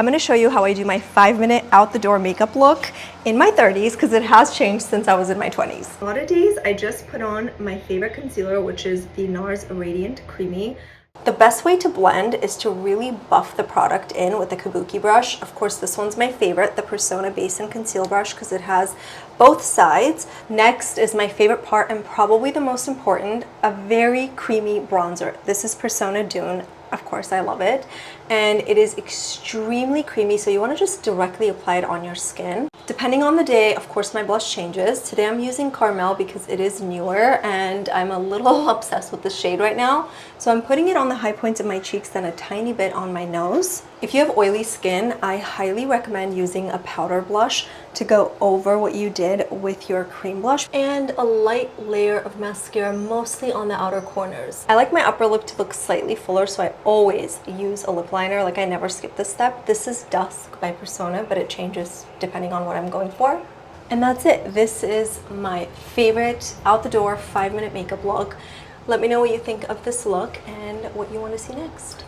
I'm going to show you how I do my 5-minute out the door makeup look in my 30s because it has changed since I was in my 20s. A lot of days I just put on my favorite concealer, which is the NARS Radiant Creamy. The best way to blend is to really buff the product in with the Kabuki brush. Of course, this one's my favorite, the Persona Base and Conceal brush, because it has both sides. Next is my favorite part and probably the most important, a very creamy bronzer. This is Persona Dune. Of course, I love it. And it is extremely creamy, so you want to just directly apply it on your skin. Depending on the day, of course, my blush changes. Today I'm using Carmel because it is newer and I'm a little obsessed with the shade right now. So I'm putting it on the high points of my cheeks and a tiny bit on my nose. If you have oily skin, I highly recommend using a powder blush to go over what you did with your cream blush, and a light layer of mascara, mostly on the outer corners. I like my upper lip to look slightly fuller, so I always use a lip liner. Like, I never skip this step. This is Dusk by Persona, but it changes depending on what I'm going for. And that's it. This is my favorite out the door 5-minute makeup look. Let me know what you think of this look and what you want to see next.